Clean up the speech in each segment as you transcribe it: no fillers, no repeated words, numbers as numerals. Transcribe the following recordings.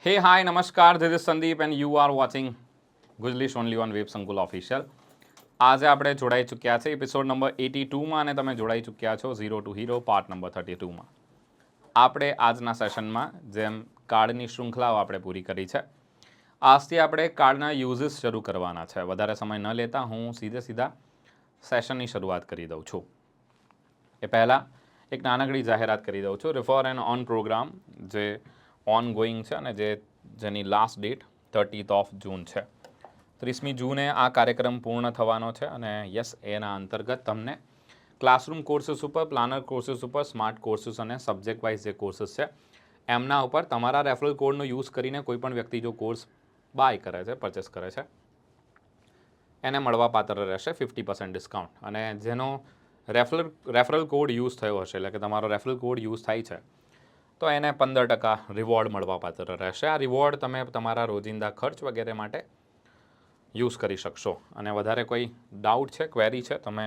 Hey, hi, namaskar. This is Sandeep and you are watching Gujlish only on WebSankul official. આજે આપણે જોડાઈ ચૂક્યા છે એપિસોડ નંબર 82માં અને તમે જોડાઈ ચૂક્યા છો 0 to Hero પાર્ટ નંબર 32માં. આપણે આજના સેશનમાં જેમ કાર્ડની શૃંખલાઓ આપણે પૂરી કરી છે, આજથી આપણે કાર્ડના યુઝિસ શરૂ કરવાના છે. વધારે સમય ન લેતા હું સીધા સેશનની શરૂઆત કરી દઉં છું. એ પહેલાં એક નાનકડી જાહેરાત કરી દઉં છું. રિફર એન્ડ ઓન પ્રોગ્રામ જે ઓનગોઈંગ છે અને જેની last date 30th of June છે. 30મી જૂને આ કાર્યક્રમ પૂર્ણ થવાનો છે અને યસ, એના અંતર્ગત તમને ક્લાસરૂમ કોર્સીસ ઉપર, પ્લાનર કોર્સીસ ઉપર, સ્માર્ટ કોર્સીસ અને સબ્જેક્ટ વાઇઝ જે કોર્સીસ છે એમના ઉપર તમારા રેફરલ કોડનો યુઝ કરીને કોઈપણ વ્યક્તિ જો કોર્સ બાય કરે છે, પરચેસ કરે છે, એને મળવાપાત્ર રહેશે 50% ડિસ્કાઉન્ટ. અને જેનો રેફરલ કોડ યુઝ થયો હશે, એટલે કે તમારો રેફરલ કોડ યુઝ થાય છે, તો એને 15% રિવોર્ડ મળવાપાત્ર રહેશે. આ રિવોર્ડ તમે તમારા રોજિંદા ખર્ચ વગેરે માટે યુઝ કરી શકશો. અને વધારે કોઈ ડાઉટ છે, ક્વેરી છે, તમે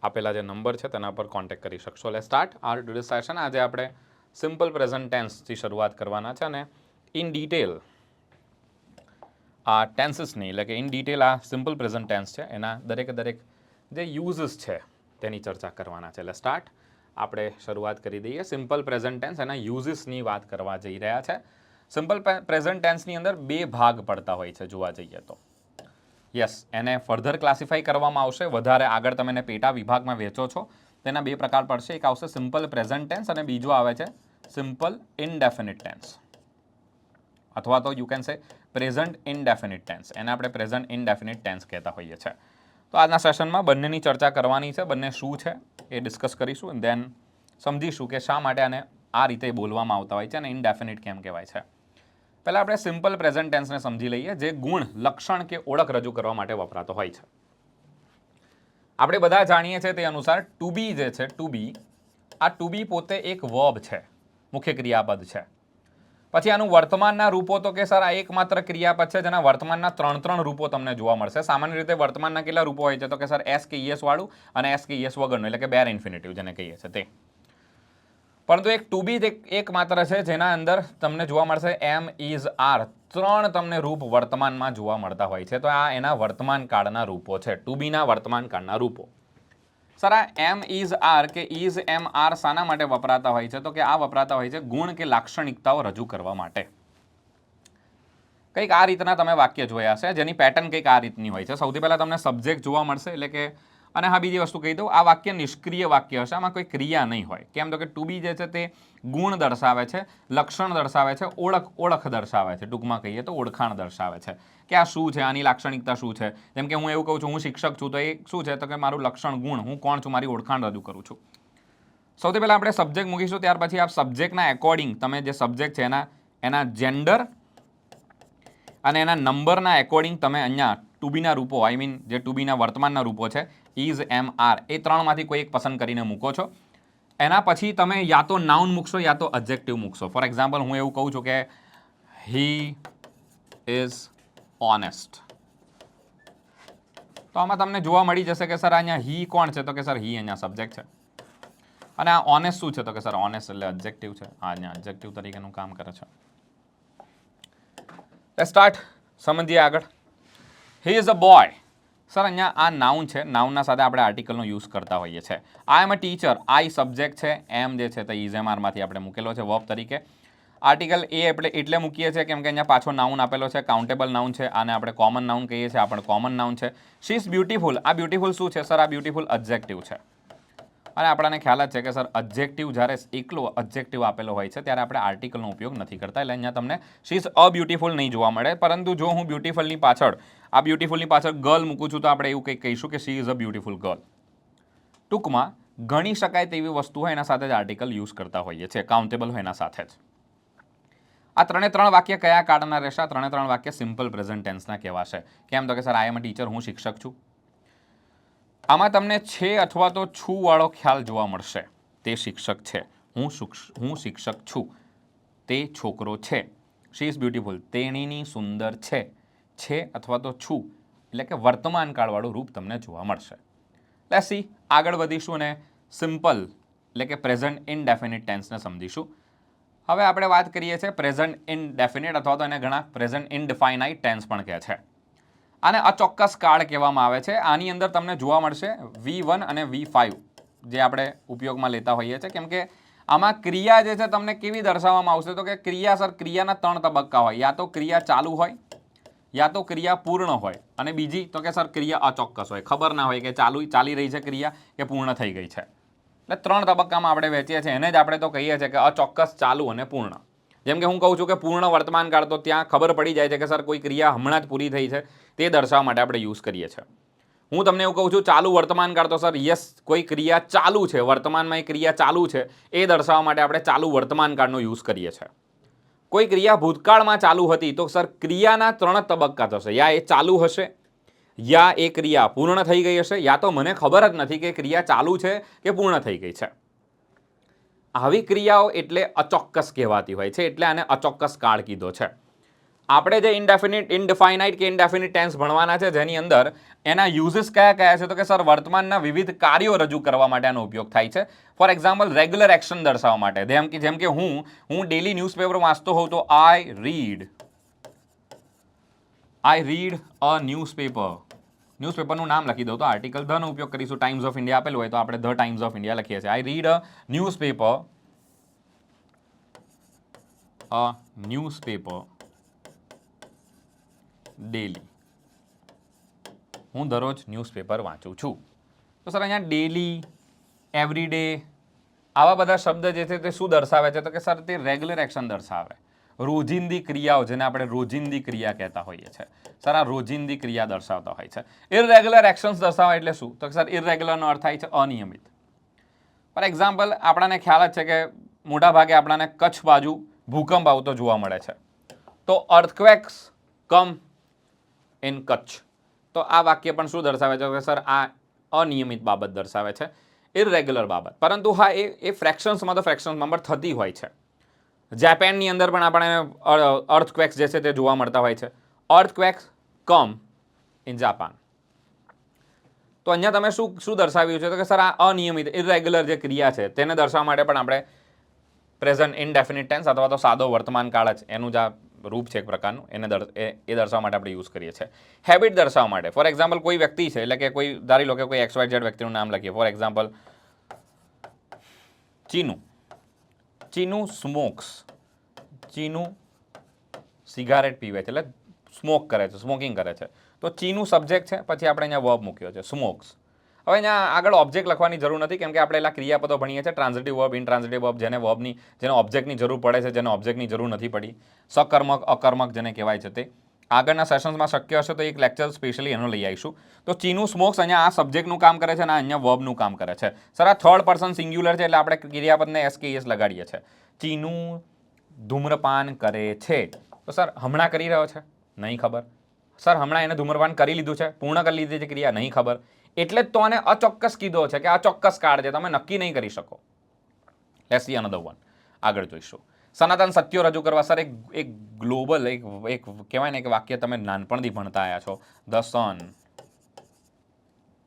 આપેલા જે નંબર છે તેના પર કોન્ટેક્ટ કરી શકશો. Let's start R today session. આજે આપણે સિમ્પલ પ્રેઝન્ટ ટેન્સથી શરૂઆત કરવાના છે અને ઇન ડિટેલ આ ટેન્સીસની, એટલે કે ઇન ડિટેલ આ સિમ્પલ પ્રેઝન્ટ ટેન્સ છે એના દરેક જે યુઝિસ છે તેની ચર્ચા કરવાના છે. Let's start. આપણે શરૂઆત કરી દઈએ. સિમ્પલ પ્રેઝન્ટ ટેન્સ એના યુઝિસની વાત કરવા જઈ રહ્યા છે. સિમ્પલ પ્રેઝન્ટ ટેન્સની અંદર બે ભાગ પડતા હોય છે જોવા જઈએ તો. યસ, એને ફર્ધર ક્લાસિફાઈ કરવામાં આવશે. વધારે આગળ તમે એને પેટા વિભાગમાં વેચો છો તેના બે પ્રકાર પડશે. એક આવશે સિમ્પલ પ્રેઝન્ટ ટેન્સ અને બીજો આવે છે સિમ્પલ ઇનડેફિનિટ ટેન્સ, અથવા તો you can say present indefinite tense. એને આપણે પ્રેઝન્ટ ઇનડેફિનિટ ટેન્સ કહેતા હોઈએ છીએ. તો આજના સેશનમાં બંનેની ચર્ચા કરવાની છે. બંને શું છે એ ડિસ્કસ કરીશું. દેન સમજીશું કે શા માટે આને આ રીતે બોલવામાં આવતા હોય છે અને ઇનડેફિનિટ કેમ કહેવાય છે. પહેલાં આપણે સિમ્પલ પ્રેઝન્ટ ટેન્સને સમજી લઈએ, જે ગુણ, લક્ષણ કે ઓળખ રજૂ કરવા માટે વપરાતો હોય છે. આપણે બધા જાણીએ છીએ તે અનુસાર ટુ બી જે છે, આ ટુ બી પોતે એક વર્બ છે, મુખ્ય ક્રિયાપદ છે. પછી આનું વર્તમાનના રૂપો તો કે સર આ એકમાત્ર ક્રિયાપદ છે જેના વર્તમાનના 3 રૂપો તમને જોવા મળશે. સામાન્ય રીતે વર્તમાનના કેટલા રૂપો હોય છે તો કે સર એસ કે ઈએસ વાળું અને એસ કે ઈએસ વગરનું, એટલે કે બેર ઇન્ફિનિટિવ જેને કહીએ છીએ તે. પરંતુ એક ટુ બી એકમાત્ર છે જેના અંદર તમને જોવા મળશે એમ, ઇઝ, આર, 3 તમને રૂપ વર્તમાનમાં જોવા મળતા હોય છે. તો આ એના વર્તમાન કાળના રૂપો છે, ટુ બીના વર્તમાન કાળના રૂપો. સર આ એમ, ઇઝ, આર કે ઇઝ, એમ, આર શાના માટે વપરાતા હોય છે તો કે આ વપરાતા હોય છે ગુણ કે લાક્ષણિકતાઓ રજૂ કરવા માટે. કંઈક આ રીતના તમે વાક્ય જોયા હશે જેની પેટર્ન કંઈક આ રીતની હોય છે. સૌથી પહેલા તમને સબ્જેક્ટ જોવા મળશે, એટલે કે, અને હા બીજી વસ્તુ કહી દઉં, આ વાક્ય નિષ્ક્રિય વાક્ય હશે, આમાં કોઈ ક્રિયા નહીં હોય. કેમ તો કે ટુ બી જે છે તે ગુણ દર્શાવે છે, લક્ષણ દર્શાવે છે, ઓળખ દર્શાવે છે. ટૂંકમાં કહીએ તો ઓળખાણ દર્શાવે છે કે આ શું છે, આની લાક્ષણિકતા શું છે. જેમ કે હું એવું કહું છું હું શિક્ષક છું, તો એ શું છે તો કે મારું લક્ષણ, ગુણ, હું કોણ છું, મારી ઓળખાણ રજૂ કરું છું. સૌથી પહેલાં આપણે સબ્જેક્ટ મૂકીશું, ત્યાર પછી આ સબ્જેક્ટના એકોર્ડિંગ તમે જે સબ્જેક્ટ છે એના જેન્ડર અને એના નંબરના એકોર્ડિંગ તમે અહીંયા two Bina Rupo, I mean જે ટુ બીના વર્તમાનના રૂપો છે ઇઝ, એમ, આર, એ 3માંથી કોઈ એક પસંદ કરીને મૂકો છો. એના પછી તમે યા તો નાઉન મૂકશો યા તો એડજેક્ટિવ મૂકશો. ફોર એક્ઝામ્પલ હું એવું કહું છું કે હી ઇઝ ઓનેસ્ટ, તો આમાં તમને જોવા મળી જશે કે સર અહીંયા હી કોણ છે તો કે સર હી અહીંયા સબ્જેક્ટ છે. અને આ ઓનેસ્ટ શું છે તો કે સર ઓનેસ્ટ એટલે એડજેક્ટિવ છે, આ અહીંયા એડજેક્ટિવ તરીકેનું કામ કરે છે. લેટ્સ સ્ટાર્ટ, સમજીએ આગળ. He is a boy. Sir અહીંયા આ નાઉન છે, નાઉનના સાથે આપણે આર્ટિકલનો યુઝ કરતા હોઈએ છીએ. આઈ એમ અ ટીચર, આઈ સબ્જેક્ટ છે, એમ જે છે તે ઇઝ, એમ, આરમાંથી આપણે મૂકેલો છે વર્બ તરીકે. આર્ટિકલ એ એટલે મૂકીએ છીએ કેમ કે અહીંયા પાછો નાઉન આપેલો છે, કાઉન્ટેબલ નાઉન છે, આને આપણે કોમન નાઉન કહીએ છીએ, આ પણ કોમન નાઉન છે. શી ઇઝ બ્યુટીફુલ, આ બ્યુટીફુલ શું છે સર, આ બ્યુટીફુલ એડજેક્ટિવ છે. અને આપણને ખ્યાલ જ છે કે સર એડજેક્ટિવ જ્યારે એકલો એડજેક્ટિવ આપેલો હોય છે ત્યારે આપણે આર્ટિકલનો ઉપયોગ નથી કરતા, એટલે અહીંયા તમને શી ઇઝ અ બ્યુટીફુલ નહીં જોવા મળે. પરંતુ જો હું બ્યુટીફુલની પાછળ ગર્લ મૂકું છું તો આપણે એવું કંઈક કહીશું કે she is a beautiful girl. ટૂંકમાં ગણી શકાય તેવી વસ્તુ હોય એના સાથે જ આર્ટિકલ યુઝ કરતા હોઈએ છીએ, કાઉન્ટેબલ હોય એના સાથે જ. આ 3 વાક્ય કયા કાળના રહેશે? આ 3 વાક્ય સિમ્પલ પ્રેઝન્ટ ટેન્સના કહેવાશે. કેમ તો કે sir I M a teacher, હું શિક્ષક છું. આમાં તમને છે અથવા તો છું વાળો ખ્યાલ જોવા મળશે. તે શિક્ષક છે, હું શિક્ષક છું, તે છોકરો છે. શી ઇઝ બ્યુટીફુલ, તેણીની સુંદર છે અથવા તો છું, એટલે કે વર્તમાન કાળવાળું રૂપ તમને જોવા મળશે. લેટ્સ સી, આગળ વધીશું અને સિમ્પલ એટલે કે પ્રેઝન્ટ ઇનડેફિનિટ ટેન્સને સમજીશું. હવે આપણે વાત કરીએ છીએ પ્રેઝન્ટ ઇનડેફિનિટ અથવા તો એને ઘણા પ્રેઝન્ટ ઇનડિફાઇનાઇટ ટેન્સ પણ કહે છે. આને અચોક્કસ કાળ કહેવામાં આવે છે. આની અંદર તમને જોવા મળશે V1 અને V5 જે આપણે ઉપયોગમાં લેતા હોઈએ છીએ, કેમ કે આમાં ક્રિયા જે છે તમને કેવી દર્શાવવામાં આવશે તો કે ક્રિયા સર ક્રિયાના 3 તબક્કા હોય, યા તો ક્રિયા ચાલુ હોય, યા તો ક્રિયા પૂર્ણ હોય, અને બીજી તો કે સર ક્રિયા અચોક્કસ હોય, ખબર ના હોય કે ચાલી રહી છે ક્રિયા કે પૂર્ણ થઈ ગઈ છે. એટલે 3 તબક્કામાં આપણે વહેંચીએ છીએ, એને જ આપણે તો કહીએ છીએ કે અચોક્કસ, ચાલુ અને પૂર્ણ. જેમ કે હું કહું છું કે પૂર્ણ વર્તમાન કાળ, તો ત્યાં ખબર પડી જાય છે કે સર કોઈ ક્રિયા હમણાં જ પૂરી થઈ છે, તે દર્શાવવા માટે આપણે યુઝ કરીએ છીએ. હું તમને એવું કહું છું ચાલુ વર્તમાન કાળ, તો સર યસ કોઈ ક્રિયા ચાલુ છે, વર્તમાનમાં એ ક્રિયા ચાલુ છે, એ દર્શાવવા માટે આપણે ચાલુ વર્તમાન કાળનો યુઝ કરીએ છીએ. કોઈ ક્રિયા ભૂતકાળમાં ચાલુ હતી તો સર ક્રિયાના 3 તબક્કા થશે, યા એ ચાલુ હશે, યા એ ક્રિયા પૂર્ણ થઈ ગઈ હશે, યા તો મને ખબર જ નથી કે ક્રિયા ચાલુ છે કે પૂર્ણ થઈ ગઈ છે. આવી ક્રિયાઓ એટલે અચોક્કસ કહેવાતી હોય છે, એટલે આને અચોક્કસ કાળ કીધો છે. આપણે જે ઇનડેફિનિટ, ઇનડિફાઇનાઇટ કે ઇનડેફિનિટ ટેન્સ ભણવાના છે, જેની અંદર એના યુઝિસ કયા કયા છે તો કે સર વર્તમાનના વિવિધ કાર્યો રજૂ કરવા માટે આનો ઉપયોગ થાય છે. ફોર એક્ઝામ્પલ રેગ્યુલર એક્શન દર્શાવવા માટે, જેમ કે હું ડેલી ન્યૂઝપેપર વાંચતો હોઉં તો આઈ રીડ અ ન્યૂઝપેપર. ન્યૂઝપેપરનું નામ લખી દઉં તો આર્ટિકલ ધ નો ઉપયોગ કરીશું. ટાઈમ્સ ઓફ ઇન્ડિયા આપેલું હોય તો આપણે ધ ટાઈમ્સ ઓફ ઇન્ડિયા લખીએ છીએ. આઈ રીડ અ ન્યૂઝપેપર ડેલી. હું દરરોજ ન્યૂઝપેપર વાંચું છું. તો સર અહીંયા ડેલી, એવરીડે, આવા બધા શબ્દ જે છે તે શું દર્શાવે છે તો કે સર તે રેગ્યુલર એક્શન દર્શાવે, રોજિંદી ક્રિયાઓ, જેને આપણે રોજિંદી ક્રિયા કહેતા હોઈએ છીએ. સર આ રોજિંદી ક્રિયા દર્શાવતા હોય છે. ઇરરેગ્યુલર એક્શન્સ દર્શાવે એટલે શું તો સર ઇરરેગ્યુલરનો અર્થ થાય છે અનિયમિત. ફોર એક્ઝામ્પલ આપણાને ખ્યાલ જ છે કે મોટા ભાગે આપણાને કચ્છ બાજુ ભૂકંપ આવતો જોવા મળે છે, તો અર્થક્વેક્સ કમ ઇન કચ્છ. તો આ વાક્ય પણ શું દર્શાવે છે કે સર આ અનિયમિત બાબત દર્શાવે છે, ઇરરેગ્યુલર બાબત. પરંતુ હા એ ફ્રેક્શન્સમાં તો ફ્રેક્શન્સમાં પણ થતી હોય છે. જાપાનની અંદર પણ આપણે અર્થક્વેક્સ જે છે તે જોવા મળતા હોય છે. અર્થક્વેક્સ કમ ઇન જાપાન. તો અહીંયા તમે શું દર્શાવ્યું છે તો કે સર આ અનિયમિત, ઇરરેગ્યુલર જે ક્રિયા છે તેને દર્શાવવા માટે પણ આપણે પ્રેઝન્ટ ઇનડેફિનિટ ટેન્સ અથવા તો સાદો વર્તમાન કાળ જ એનું જ રૂપ છે એક પ્રકારનું, એ દર્શાવવા માટે આપણે યુઝ કરીએ છીએ. હેબિટ દર્શાવવા માટે, ફોર એક્ઝામ્પલ કોઈ વ્યક્તિ છે, એટલે કે કોઈ ધારી લો કે કોઈ XYZ વ્યક્તિનું નામ લખીએ. For example Chinu smokes. Chinu cigarette પીવે છે, એટલે સ્મોક કરે છે, સ્મોકિંગ કરે છે. તો ચીનુ સબ્જેક્ટ છે, પછી આપણે અહીંયા વર્બ મૂક્યો છે સ્મોક્સ. હવે અહીંયા આગળ ઓબ્જેક્ટ લખવાની જરૂર નથી, કેમ કે આપણે એલા ક્રિયાપદો ભણીએ છીએ, ટ્રાન્ઝિટિવ વર્બ, ઇનટ્રાન્ઝિટિવ વર્બ, જેને ઓબ્જેક્ટની જરૂર પડે છે, જેને ઓબ્જેક્ટની જરૂર નથી પડી, સકર્મક, અકર્મક જેને કહેવાય છે તે. આગળના સેશન્સમાં શક્ય હશે તો એક લેક્ચર સ્પેશિયલી એનો લઈ આવીશું. તો ચીનુ સ્મોક્સ અહીંયા આ સબ્જેક્ટનું કામ કરે છે અને અહીંયા વર્બનું કામ કરે છે. સર આ થર્ડ પર્સન સિંગ્યુલર છે, એટલે આપણે ક્રિયાપદને SKS લગાડીએ છીએ. ચીનુ ધૂમ્રપાન કરે છે, તો સર હમણાં કરી રહ્યો છે, નહીં ખબર. સર હમણાં એને ધૂમ્રપાન કરી લીધું છે, પૂર્ણ કરી લીધી છે ક્રિયા, નહીં ખબર. એટલે જ તો આને અચોક્કસ કીધો છે કે આ ચોક્કસ કાળ છે, તમે નક્કી નહીં કરી શકો. Let's see another one. આગળ જોઈશું. સનાતન સત્યો રજૂ કરવા. સર એક ગ્લોબલ, એક કહેવાય ને કે વાક્ય તમે નાનપણથી ભણતા આવ્યા છો. The sun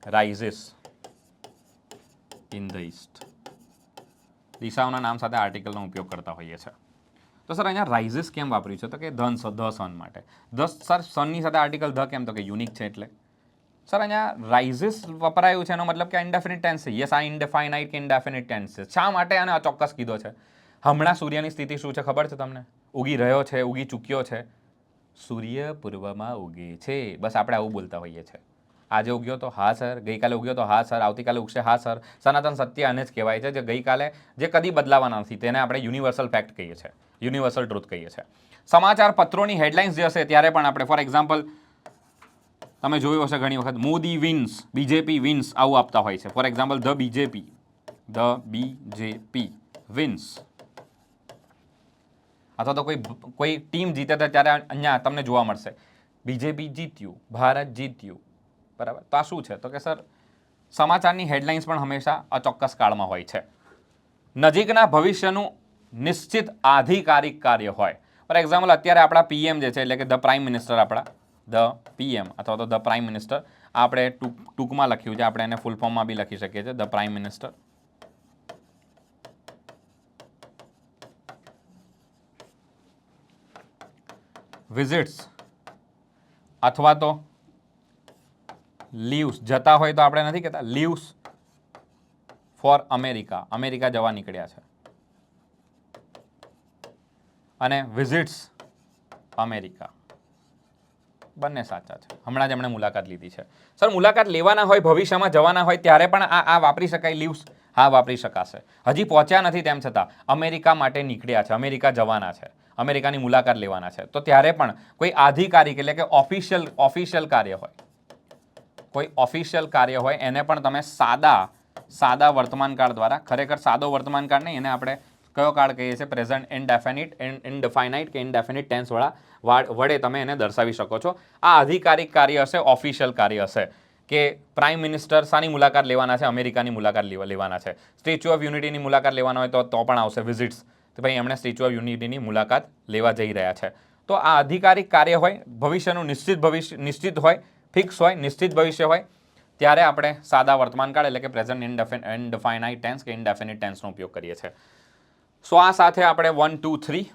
rises in the east. દિશાઓના નામ સાથે આર્ટિકલનો ઉપયોગ કરતા હોઈએ છીએ. તો સર અહીંયા રાઇઝિસ કેમ વાપર્યું છે તો કે ધ સન માટે. સર સનની સાથે આર્ટિકલ ધ કેમ તો કે યુનિક છે એટલે. સર અહીંયા રાઇઝિસ વપરાયું છે, એનો મતલબ કે ઇનડેફિનિટ ટેન્સ છે. યસ, આ ઇનડિફાઇનાઇટ કે ઇનડેફિનિટ ટેન્સ છે. શા માટે આને અચોક્કસ કીધો છે? હમણાં સૂર્યની સ્થિતિ શું છે ખબર છે તમને? ઉગી રહ્યો છે, ઉગી ચૂક્યો છે. સૂર્ય પૂર્વમાં ઉગે છે. બસ આપણે આવું બોલતા હોઈએ છીએ. આજે ઉગ્યો તો હા સર, ગઈકાલે ઉગ્યો તો હા સર, આવતીકાલે ઉગશે હા સર. સનાતન સત્ય આને જ કહેવાય છે, જે ગઈકાલે, જે કદી બદલાવાના નથી, તેને આપણે યુનિવર્સલ ફેક્ટ કહીએ છીએ, યુનિવર્સલ ટ્રુથ કહીએ છીએ. સમાચાર પત્રોની હેડલાઇન્સ જે હશે ત્યારે પણ આપણે, ફોર એક્ઝામ્પલ તમે જોયું હશે ઘણી વખત, મોદી વિન્સ, બીજેપી વિન્સ, આવું આપતા હોય છે. For example the BJP wins. અથવા તો કોઈ ટીમ જીતે તો ત્યારે અહીંયા તમને જોવા મળશે બીજેપી જીત્યું, ભારત જીત્યું. બરાબર. તો આ શું છે તો કે સર સમાચારની હેડલાઇન્સ પણ હંમેશા અચોક્કસ કાળમાં હોય છે. નજીકના ભવિષ્યનું નિશ્ચિત આધિકારિક કાર્ય હોય. ફોર એક્ઝામ્પલ અત્યારે આપણા PM જે છે, એટલે કે ધ પ્રાઇમ મિનિસ્ટર, આપણા ધ PM અથવા તો ધ પ્રાઇમ મિનિસ્ટર, આપણે ટૂંકમાં લખ્યું છે, આપણે એને ફૂલ ફોર્મમાં બી લખી શકીએ છીએ, ધ પ્રાઇમ મિનિસ્ટર. વિઝિટ્સ અથવા તો લીવ્સ, જતા હોય તો આપણે નથી કહેતા લીવ્સ ફોર અમેરિકા, અમેરિકા જવા નીકળ્યા છે, અને વિઝિટ્સ અમેરિકા, બંને સાચા છે. હમણાં જ એમણે મુલાકાત લીધી છે. સર મુલાકાત લેવાના હોય, ભવિષ્યમાં જવાના હોય ત્યારે પણ આ વાપરી શકાય લીવ્સ? હા, વાપરી શકાશે. હજી પહોંચ્યા નથી તેમ છતાં અમેરિકા માટે નીકળ્યા છે, અમેરિકા જવાના છે, અમેરિકાની મુલાકાત લેવાના છે, તો ત્યારે પણ કોઈ આધિકારિક એટલે કે ઓફિશિયલ કાર્ય હોય, કોઈ ઓફિશિયલ કાર્ય હોય એને પણ તમે સાદા વર્તમાન કાળ દ્વારા, ખરેખર સાદો વર્તમાન કાળ નહીં, એને આપણે કયો કાળ કહીએ છીએ? પ્રેઝન્ટ ઇનડેફાઇનાઇટ કે ઇનડેફિનિટ ટેન્સ વડે તમે એને દર્શાવી શકો છો. આ આધિકારિક કાર્ય હશે, ઓફિશિયલ કાર્ય હશે કે પ્રાઇમ મિનિસ્ટર શાની મુલાકાત લેવાના છે? અમેરિકાની મુલાકાત લેવાના છે. સ્ટેચ્યુ ઓફ યુનિટીની મુલાકાત લેવાના હોય તો પણ આવશે વિઝિટ્સ, તો ભાઈ એમણે સ્ટેચ્યુ ઓફ યુનિટીની મુલાકાત લેવા જઈ રહ્યા છે. તો આ આધિકારિક કાર્ય હોય, ભવિષ્યનું નિશ્ચિત હોય, ફિક્સ હોય, નિશ્ચિત ભવિષ્ય હોય, ત્યારે આપણે સાદા વર્તમાન કાળ એટલે કે પ્રેઝન્ટ ઇનડેફાઇનાઇટ ટેન્સ કે ઇનડેફિનિટ ટેન્સનો ઉપયોગ કરીએ છીએ. સો આ સાથે આપણે 1, 2, 3,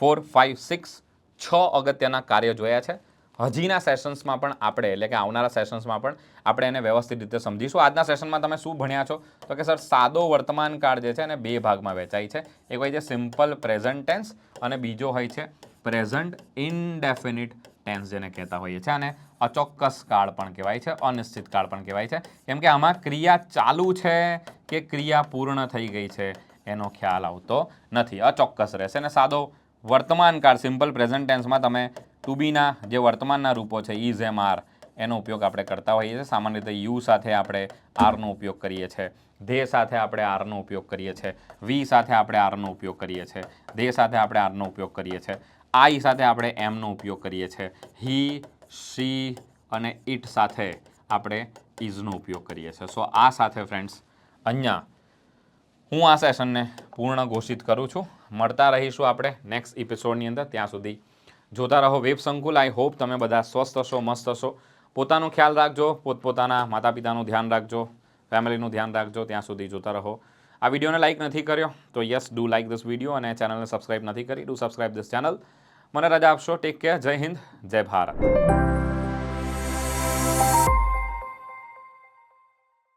4, 5, 6 6 અગત્યના કાર્ય જોયા છે. હજીના સેશન્સમાં પણ આપણે એટલે કે આવનારા સેશન્સમાં પણ આપણે એને વ્યવસ્થિત રીતે સમજીશું. આજના સેશનમાં તમે શું ભણ્યા છો? તો કે સર સાદો વર્તમાન કાળ જે છે એને 2 ભાગમાં વહેંચાય છે. એક હોય છે સિમ્પલ પ્રેઝન્ટ ટેન્સ અને બીજો હોય છે પ્રેઝન્ટ ઇનડેફિનિટ ટેન્સ જેને કહેતા હોઈએ છીએ. અને અચોક્કસ કાળ પણ કહેવાય છે, અનિશ્ચિત કાળ પણ કહેવાય છે, કેમ કે આમાં ક્રિયા ચાલુ છે કે ક્રિયા પૂર્ણ થઈ ગઈ છે એનો ખ્યાલ આવતો નથી, અચોક્કસ રહેશે. અને સાદો વર્તમાન કાળ સિમ્પલ પ્રેઝન્ટ ટેન્સમાં તમે ટુ બીના જે વર્તમાનના રૂપો છે ઇઝ, એમ, આર, એનો ઉપયોગ આપણે કરતા હોઈએ છીએ. સામાન્ય રીતે યુ સાથે આપણે આરનો ઉપયોગ કરીએ છીએ, ધે સાથે આપણે આરનો ઉપયોગ કરીએ છીએ, વી સાથે આપણે આરનો ઉપયોગ કરીએ છીએ, ધે સાથે આપણે આરનો ઉપયોગ કરીએ છીએ, આઈ સાથે આપણે એમનો ઉપયોગ કરીએ છીએ, હી, શી અને ઇટ સાથે આપણે ઇઝનો ઉપયોગ કરીએ છીએ. સો આ સાથે ફ્રેન્ડ્સ અહીંયા હું આ સેશનને પૂર્ણ ઘોષિત કરું છું. મળતા રહીશું આપણે નેક્સ્ટ એપિસોડની અંદર. ત્યાં સુધી જોતા રહો વેબ સંકુલ. આઈ હોપ તમે બધા સ્વસ્થ હશો, મસ્ત હશો. પોતાનો ખ્યાલ રાખજો, પોતપોતાના માતા પિતાનું ધ્યાન રાખજો, ફેમિલીનું ધ્યાન રાખજો. ત્યાં સુધી જોતા રહો. આ વિડીયોને લાઇક નથી કર્યો તો yes do like this video, અને ચેનલને સબસ્ક્રાઇબ નથી કરી, ડુ સબસ્ક્રાઇબ ધીસ ચેનલ. મને રજા આપશો. Take care. જય હિન્દ, જય ભારત.